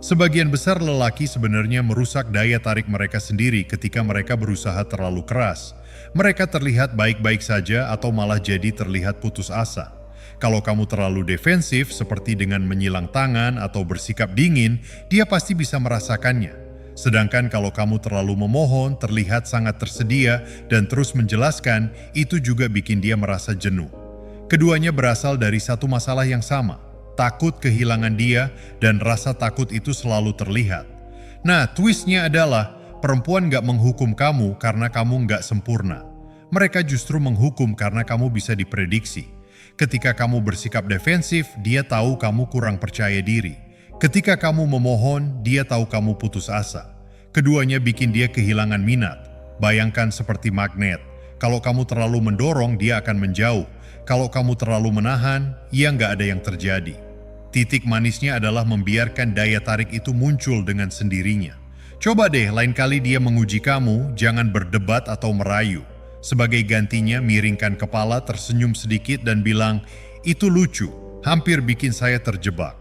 Sebagian besar lelaki sebenarnya merusak daya tarik mereka sendiri ketika mereka berusaha terlalu keras. Mereka terlihat baik-baik saja atau malah jadi terlihat putus asa. Kalau kamu terlalu defensif seperti dengan menyilang tangan atau bersikap dingin, dia pasti bisa merasakannya. Sedangkan kalau kamu terlalu memohon, terlihat sangat tersedia dan terus menjelaskan, itu juga bikin dia merasa jenuh. Keduanya berasal dari satu masalah yang sama, takut kehilangan dia, dan rasa takut itu selalu terlihat. Nah, twistnya adalah perempuan gak menghukum kamu karena kamu gak sempurna. Mereka justru menghukum karena kamu bisa diprediksi. Ketika kamu bersikap defensif, dia tahu kamu kurang percaya diri. Ketika kamu memohon, dia tahu kamu putus asa. Keduanya bikin dia kehilangan minat. Bayangkan seperti magnet. Kalau kamu terlalu mendorong, dia akan menjauh. Kalau kamu terlalu menahan, ya nggak ada yang terjadi. Titik manisnya adalah membiarkan daya tarik itu muncul dengan sendirinya. Coba deh lain kali dia menguji kamu, jangan berdebat atau merayu. Sebagai gantinya, miringkan kepala, tersenyum sedikit dan bilang, itu lucu, hampir bikin saya terjebak.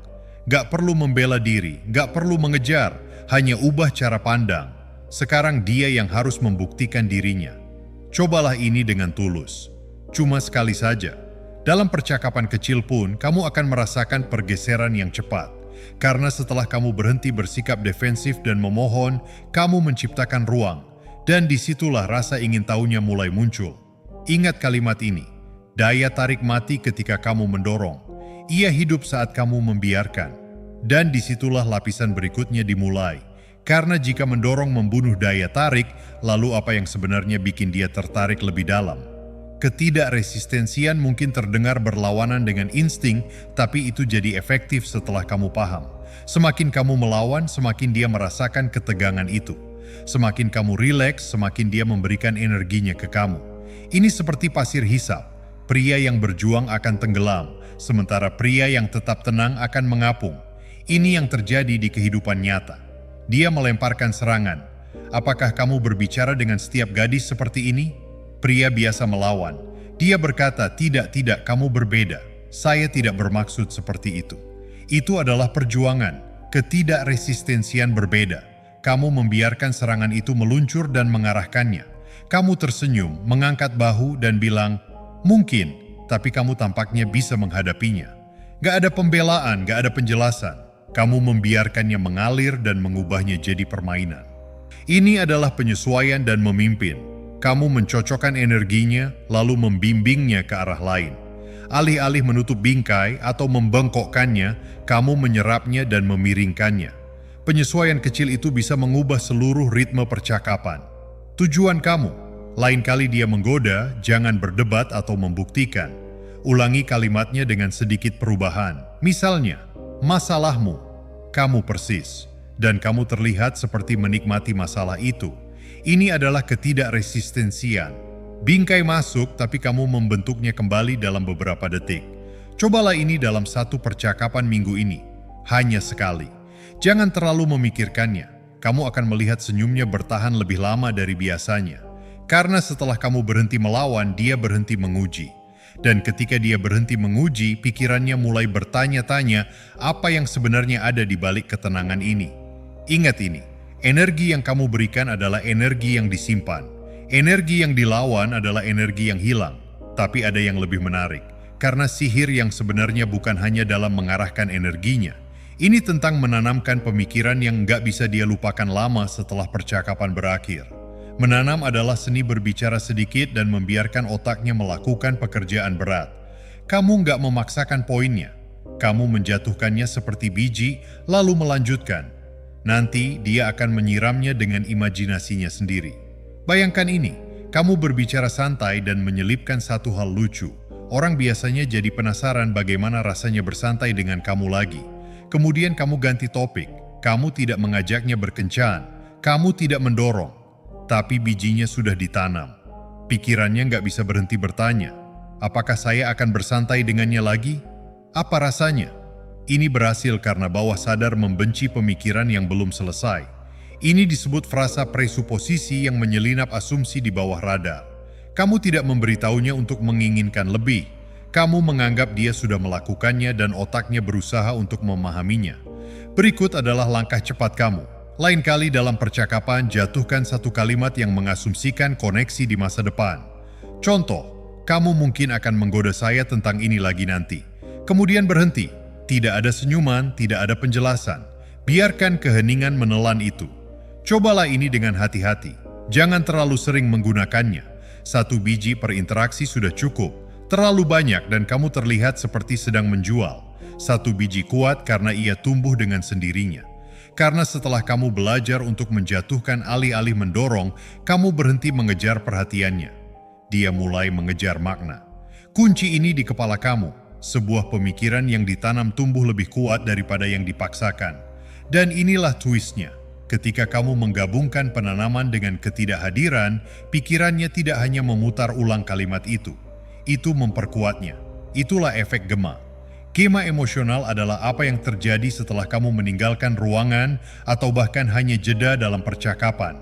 Gak perlu membela diri, gak perlu mengejar, hanya ubah cara pandang. Sekarang dia yang harus membuktikan dirinya. Cobalah ini dengan tulus. Cuma sekali saja. Dalam percakapan kecil pun, kamu akan merasakan pergeseran yang cepat. Karena setelah kamu berhenti bersikap defensif dan memohon, kamu menciptakan ruang. Dan disitulah rasa ingin tahunya mulai muncul. Ingat kalimat ini, daya tarik mati ketika kamu mendorong. Ia hidup saat kamu membiarkan. Dan disitulah lapisan berikutnya dimulai. Karena jika mendorong membunuh daya tarik, lalu apa yang sebenarnya bikin dia tertarik lebih dalam? Ketidakresistensian mungkin terdengar berlawanan dengan insting, tapi itu jadi efektif setelah kamu paham. Semakin kamu melawan, semakin dia merasakan ketegangan itu. Semakin kamu rileks, semakin dia memberikan energinya ke kamu. Ini seperti pasir hisap. Pria yang berjuang akan tenggelam, sementara pria yang tetap tenang akan mengapung. Ini yang terjadi di kehidupan nyata. Dia melemparkan serangan. Apakah kamu berbicara dengan setiap gadis seperti ini? Pria biasa melawan. Dia berkata, tidak, kamu berbeda. Saya tidak bermaksud seperti itu. Itu adalah perjuangan. Ketidakresistensian berbeda. Kamu membiarkan serangan itu meluncur dan mengarahkannya. Kamu tersenyum, mengangkat bahu dan bilang, mungkin, tapi kamu tampaknya bisa menghadapinya. Gak ada pembelaan, gak ada penjelasan. Kamu membiarkannya mengalir dan mengubahnya jadi permainan. Ini adalah penyesuaian dan memimpin. Kamu mencocokkan energinya, lalu membimbingnya ke arah lain. Alih-alih menutup bingkai atau membengkokkannya, kamu menyerapnya dan memiringkannya. Penyesuaian kecil itu bisa mengubah seluruh ritme percakapan. Tujuan kamu, lain kali dia menggoda, jangan berdebat atau membuktikan. Ulangi kalimatnya dengan sedikit perubahan. Misalnya, masalahmu, kamu persis, dan kamu terlihat seperti menikmati masalah itu. Ini adalah ketidakresistensian. Bingkai masuk, tapi kamu membentuknya kembali dalam beberapa detik. Cobalah ini dalam satu percakapan minggu ini. Hanya sekali. Jangan terlalu memikirkannya. Kamu akan melihat senyumnya bertahan lebih lama dari biasanya. Karena setelah kamu berhenti melawan, dia berhenti menguji. Dan ketika dia berhenti menguji, pikirannya mulai bertanya-tanya apa yang sebenarnya ada di balik ketenangan ini. Ingat ini, energi yang kamu berikan adalah energi yang disimpan. Energi yang dilawan adalah energi yang hilang. Tapi ada yang lebih menarik, karena sihir yang sebenarnya bukan hanya dalam mengarahkan energinya. Ini tentang menanamkan pemikiran yang nggak bisa dia lupakan lama setelah percakapan berakhir. Menanam adalah seni berbicara sedikit dan membiarkan otaknya melakukan pekerjaan berat. Kamu nggak memaksakan poinnya. Kamu menjatuhkannya seperti biji, lalu melanjutkan. Nanti dia akan menyiramnya dengan imajinasinya sendiri. Bayangkan ini, kamu berbicara santai dan menyelipkan satu hal lucu. Orang biasanya jadi penasaran bagaimana rasanya bersantai dengan kamu lagi. Kemudian kamu ganti topik. Kamu tidak mengajaknya berkencan. Kamu tidak mendorong. Tapi bijinya sudah ditanam. Pikirannya nggak bisa berhenti bertanya. Apakah saya akan bersantai dengannya lagi? Apa rasanya? Ini berhasil karena bawah sadar membenci pemikiran yang belum selesai. Ini disebut frasa presuposisi yang menyelinap asumsi di bawah radar. Kamu tidak memberitahunya untuk menginginkan lebih. Kamu menganggap dia sudah melakukannya dan otaknya berusaha untuk memahaminya. Berikut adalah langkah cepat kamu. Lain kali dalam percakapan, jatuhkan satu kalimat yang mengasumsikan koneksi di masa depan. Contoh, kamu mungkin akan menggoda saya tentang ini lagi nanti. Kemudian berhenti. Tidak ada senyuman, tidak ada penjelasan. Biarkan keheningan menelan itu. Cobalah ini dengan hati-hati. Jangan terlalu sering menggunakannya. 1 biji per interaksi sudah cukup. Terlalu banyak dan kamu terlihat seperti sedang menjual. 1 biji kuat karena ia tumbuh dengan sendirinya. Karena setelah kamu belajar untuk menjatuhkan alih-alih mendorong, kamu berhenti mengejar perhatiannya. Dia mulai mengejar makna. Kunci ini di kepala kamu, sebuah pemikiran yang ditanam tumbuh lebih kuat daripada yang dipaksakan. Dan inilah twistnya. Ketika kamu menggabungkan penanaman dengan ketidakhadiran, pikirannya tidak hanya memutar ulang kalimat itu memperkuatnya. Itulah efek gema. Gema emosional adalah apa yang terjadi setelah kamu meninggalkan ruangan atau bahkan hanya jeda dalam percakapan.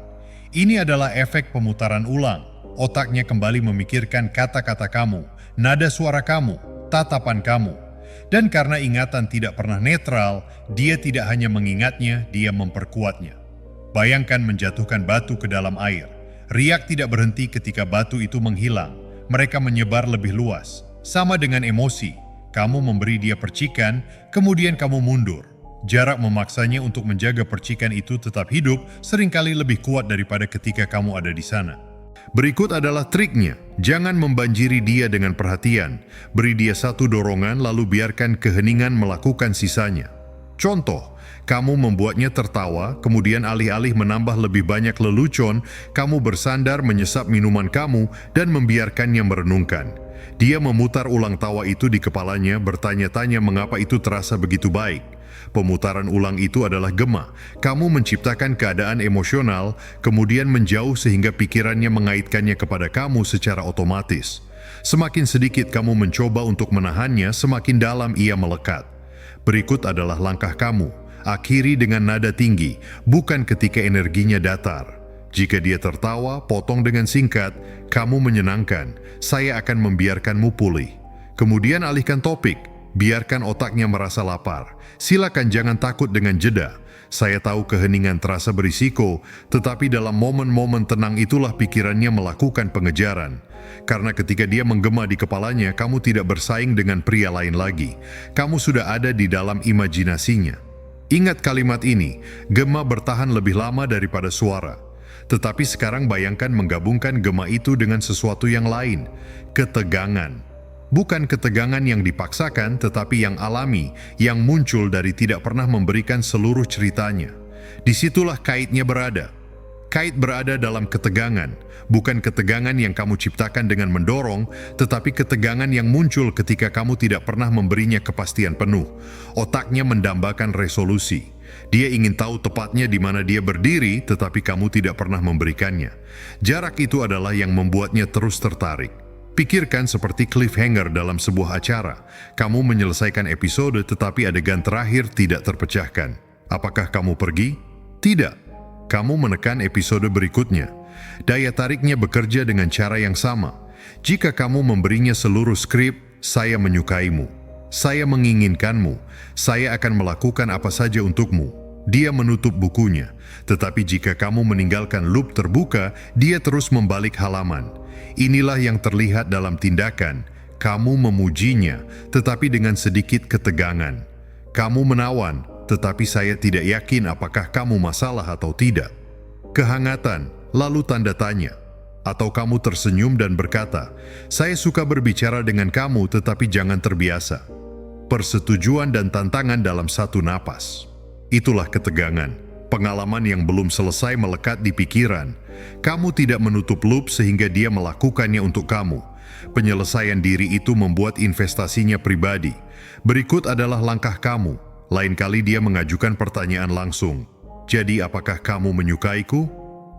Ini adalah efek pemutaran ulang. Otaknya kembali memikirkan kata-kata kamu, nada suara kamu, tatapan kamu. Dan karena ingatan tidak pernah netral, dia tidak hanya mengingatnya, dia memperkuatnya. Bayangkan menjatuhkan batu ke dalam air. Riak tidak berhenti ketika batu itu menghilang. Mereka menyebar lebih luas. Sama dengan emosi. Kamu memberi dia percikan, kemudian kamu mundur. Jarak memaksanya untuk menjaga percikan itu tetap hidup seringkali lebih kuat daripada ketika kamu ada di sana. Berikut adalah triknya. Jangan membanjiri dia dengan perhatian. Beri dia satu dorongan lalu biarkan keheningan melakukan sisanya. Contoh, kamu membuatnya tertawa, kemudian alih-alih menambah lebih banyak lelucon, kamu bersandar menyesap minuman kamu dan membiarkannya merenungkan. Dia memutar ulang tawa itu di kepalanya, bertanya-tanya mengapa itu terasa begitu baik. Pemutaran ulang itu adalah gema. Kamu menciptakan keadaan emosional, kemudian menjauh sehingga pikirannya mengaitkannya kepada kamu secara otomatis. Semakin sedikit kamu mencoba untuk menahannya, semakin dalam ia melekat. Berikut adalah langkah kamu. Akhiri dengan nada tinggi, bukan ketika energinya datar. Jika dia tertawa, potong dengan singkat, kamu menyenangkan, saya akan membiarkanmu pulih. Kemudian alihkan topik, biarkan otaknya merasa lapar. Silakan jangan takut dengan jeda. Saya tahu keheningan terasa berisiko, tetapi dalam momen-momen tenang itulah pikirannya melakukan pengejaran. Karena ketika dia menggema di kepalanya, kamu tidak bersaing dengan pria lain lagi. Kamu sudah ada di dalam imajinasinya. Ingat kalimat ini, gema bertahan lebih lama daripada suara. Tetapi sekarang bayangkan menggabungkan gema itu dengan sesuatu yang lain, ketegangan. Bukan ketegangan yang dipaksakan, tetapi yang alami, yang muncul dari tidak pernah memberikan seluruh ceritanya. Disitulah kaitnya berada. Kait berada dalam ketegangan, bukan ketegangan yang kamu ciptakan dengan mendorong, tetapi ketegangan yang muncul ketika kamu tidak pernah memberinya kepastian penuh. Otaknya mendambakan resolusi. Dia ingin tahu tepatnya di mana dia berdiri, tetapi kamu tidak pernah memberikannya. Jarak itu adalah yang membuatnya terus tertarik. Pikirkan seperti cliffhanger dalam sebuah acara. Kamu menyelesaikan episode, tetapi adegan terakhir tidak terpecahkan. Apakah kamu pergi? Tidak. Kamu menekan episode berikutnya. Daya tariknya bekerja dengan cara yang sama. Jika kamu memberinya seluruh skrip, saya menyukaimu. Saya menginginkanmu. Saya akan melakukan apa saja untukmu. Dia menutup bukunya. Tetapi jika kamu meninggalkan loop terbuka, dia terus membalik halaman. Inilah yang terlihat dalam tindakan. Kamu memujinya, tetapi dengan sedikit ketegangan. Kamu menawan, tetapi saya tidak yakin apakah kamu masalah atau tidak. Kehangatan, lalu tanda tanya. Atau kamu tersenyum dan berkata, saya suka berbicara dengan kamu tetapi jangan terbiasa. Persetujuan dan tantangan dalam satu napas. Itulah ketegangan, pengalaman yang belum selesai melekat di pikiran. Kamu tidak menutup loop sehingga dia melakukannya untuk kamu. Penyelesaian diri itu membuat investasinya pribadi. Berikut adalah langkah kamu. Lain kali dia mengajukan pertanyaan langsung. Jadi apakah kamu menyukaiku?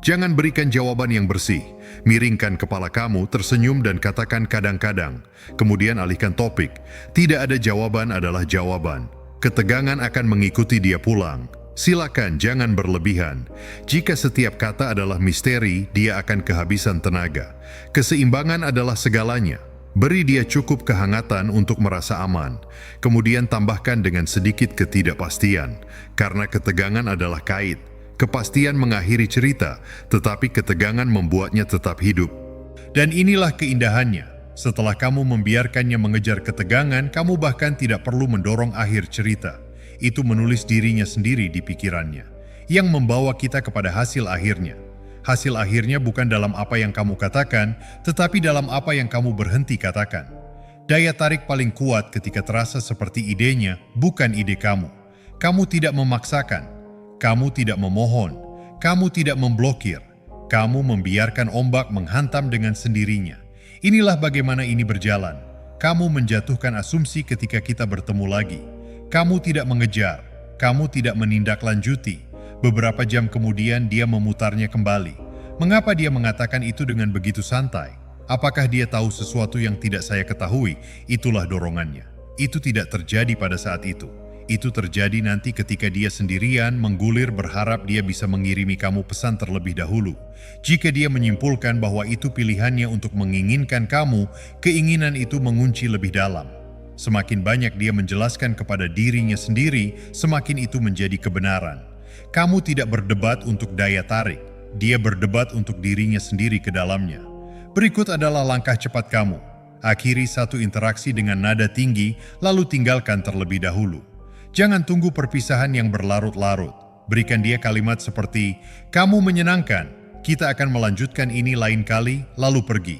Jangan berikan jawaban yang bersih. Miringkan kepala kamu, tersenyum dan katakan kadang-kadang. Kemudian alihkan topik. Tidak ada jawaban adalah jawaban. Ketegangan akan mengikuti dia pulang. Silakan jangan berlebihan. Jika setiap kata adalah misteri, dia akan kehabisan tenaga. Keseimbangan adalah segalanya. Beri dia cukup kehangatan untuk merasa aman. Kemudian tambahkan dengan sedikit ketidakpastian, karena ketegangan adalah kait. Kepastian mengakhiri cerita, tetapi ketegangan membuatnya tetap hidup. Dan inilah keindahannya. Setelah kamu membiarkannya mengejar ketegangan, kamu bahkan tidak perlu mendorong akhir cerita. Itu menulis dirinya sendiri di pikirannya, yang membawa kita kepada hasil akhirnya. Hasil akhirnya bukan dalam apa yang kamu katakan, tetapi dalam apa yang kamu berhenti katakan. Daya tarik paling kuat ketika terasa seperti idenya, bukan ide kamu. Kamu tidak memaksakan, kamu tidak memohon, kamu tidak memblokir, kamu membiarkan ombak menghantam dengan sendirinya. Inilah bagaimana ini berjalan. Kamu menjatuhkan asumsi ketika kita bertemu lagi. Kamu tidak mengejar, kamu tidak menindaklanjuti. Beberapa jam kemudian dia memutarnya kembali. Mengapa dia mengatakan itu dengan begitu santai? Apakah dia tahu sesuatu yang tidak saya ketahui? Itulah dorongannya. Itu tidak terjadi pada saat itu. Itu terjadi nanti ketika dia sendirian menggulir berharap dia bisa mengirimi kamu pesan terlebih dahulu. Jika dia menyimpulkan bahwa itu pilihannya untuk menginginkan kamu, keinginan itu mengunci lebih dalam. Semakin banyak dia menjelaskan kepada dirinya sendiri, semakin itu menjadi kebenaran. Kamu tidak berdebat untuk daya tarik, dia berdebat untuk dirinya sendiri ke dalamnya. Berikut adalah langkah cepat kamu. Akhiri satu interaksi dengan nada tinggi, lalu tinggalkan terlebih dahulu. Jangan tunggu perpisahan yang berlarut-larut. Berikan dia kalimat seperti, "Kamu menyenangkan, kita akan melanjutkan ini lain kali," lalu pergi.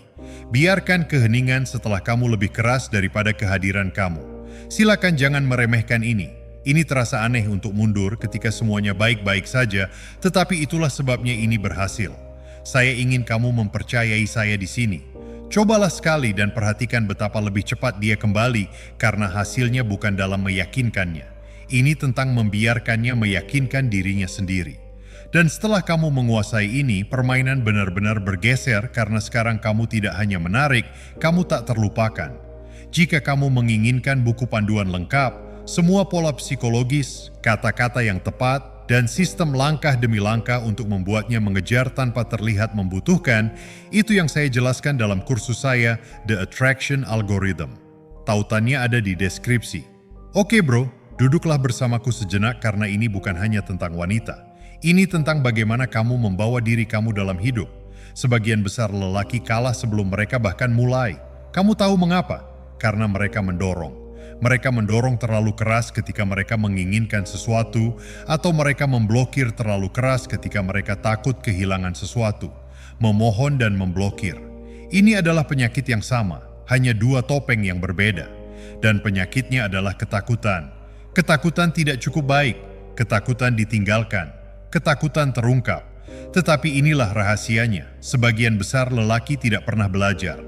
Biarkan keheningan setelah kamu lebih keras daripada kehadiran kamu. Silakan jangan meremehkan ini. Ini terasa aneh untuk mundur ketika semuanya baik-baik saja, tetapi itulah sebabnya ini berhasil. Saya ingin kamu mempercayai saya di sini. Cobalah sekali dan perhatikan betapa lebih cepat dia kembali, karena hasilnya bukan dalam meyakinkannya. Ini tentang membiarkannya meyakinkan dirinya sendiri. Dan setelah kamu menguasai ini, permainan benar-benar bergeser karena sekarang kamu tidak hanya menarik, kamu tak terlupakan. Jika kamu menginginkan buku panduan lengkap, semua pola psikologis, kata-kata yang tepat, dan sistem langkah demi langkah untuk membuatnya mengejar tanpa terlihat membutuhkan, itu yang saya jelaskan dalam kursus saya, The Attraction Algorithm. Tautannya ada di deskripsi. Oke bro, duduklah bersamaku sejenak karena ini bukan hanya tentang wanita. Ini tentang bagaimana kamu membawa diri kamu dalam hidup. Sebagian besar lelaki kalah sebelum mereka bahkan mulai. Kamu tahu mengapa? Karena mereka mendorong. Mereka mendorong terlalu keras ketika mereka menginginkan sesuatu, atau mereka memblokir terlalu keras ketika mereka takut kehilangan sesuatu. Memohon dan memblokir. Ini adalah penyakit yang sama, hanya dua topeng yang berbeda. Dan penyakitnya adalah ketakutan. Ketakutan tidak cukup baik, ketakutan ditinggalkan, ketakutan terungkap. Tetapi inilah rahasianya, sebagian besar lelaki tidak pernah belajar.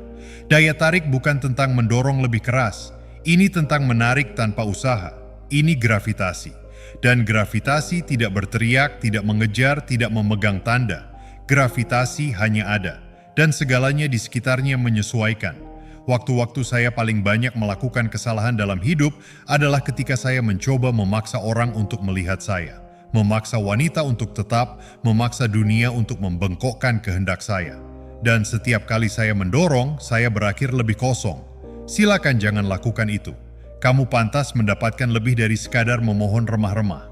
Daya tarik bukan tentang mendorong lebih keras. Ini tentang menarik tanpa usaha. Ini gravitasi. Dan gravitasi tidak berteriak, tidak mengejar, tidak memegang tanda. Gravitasi hanya ada. Dan segalanya di sekitarnya menyesuaikan. Waktu-waktu saya paling banyak melakukan kesalahan dalam hidup adalah ketika saya mencoba memaksa orang untuk melihat saya. Memaksa wanita untuk tetap, memaksa dunia untuk membengkokkan kehendak saya. Dan setiap kali saya mendorong, saya berakhir lebih kosong. Silakan jangan lakukan itu. Kamu pantas mendapatkan lebih dari sekadar memohon remah-remah.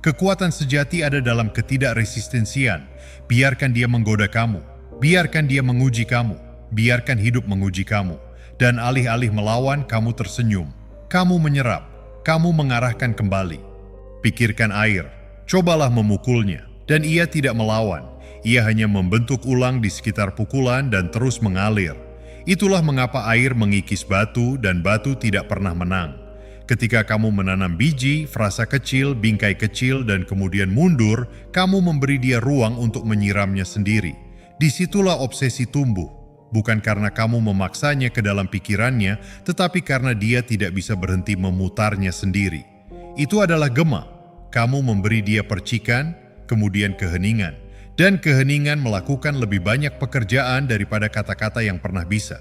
Kekuatan sejati ada dalam ketidakresistensian. Biarkan dia menggoda kamu. Biarkan dia menguji kamu. Biarkan hidup menguji kamu. Dan alih-alih melawan, kamu tersenyum. Kamu menyerap. Kamu mengarahkan kembali. Pikirkan air. Cobalah memukulnya. Dan ia tidak melawan. Ia hanya membentuk ulang di sekitar pukulan dan terus mengalir. Itulah mengapa air mengikis batu dan batu tidak pernah menang. Ketika kamu menanam biji, frasa kecil, bingkai kecil, dan kemudian mundur, kamu memberi dia ruang untuk menyiramnya sendiri. Disitulah obsesi tumbuh. Bukan karena kamu memaksanya ke dalam pikirannya, tetapi karena dia tidak bisa berhenti memutarnya sendiri. Itu adalah gema. Kamu memberi dia percikan, kemudian keheningan. Dan keheningan melakukan lebih banyak pekerjaan daripada kata-kata yang pernah bisa.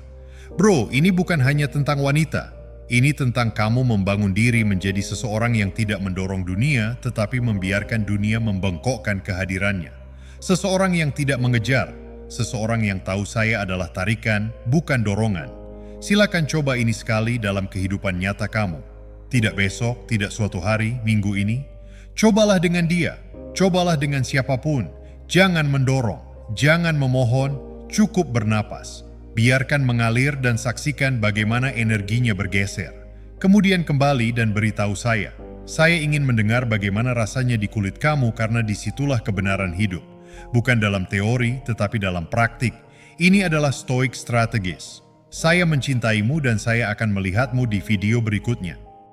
Bro, ini bukan hanya tentang wanita. Ini tentang kamu membangun diri menjadi seseorang yang tidak mendorong dunia, tetapi membiarkan dunia membengkokkan kehadirannya. Seseorang yang tidak mengejar. Seseorang yang tahu saya adalah tarikan, bukan dorongan. Silakan coba ini sekali dalam kehidupan nyata kamu. Tidak besok, tidak suatu hari, minggu ini. Cobalah dengan dia, cobalah dengan siapapun. Jangan mendorong, jangan memohon, cukup bernapas. Biarkan mengalir dan saksikan bagaimana energinya bergeser. Kemudian kembali dan beritahu saya. Saya ingin mendengar bagaimana rasanya di kulit kamu karena disitulah kebenaran hidup. Bukan dalam teori, tetapi dalam praktik. Ini adalah Stoic Strategis. Saya mencintaimu dan saya akan melihatmu di video berikutnya.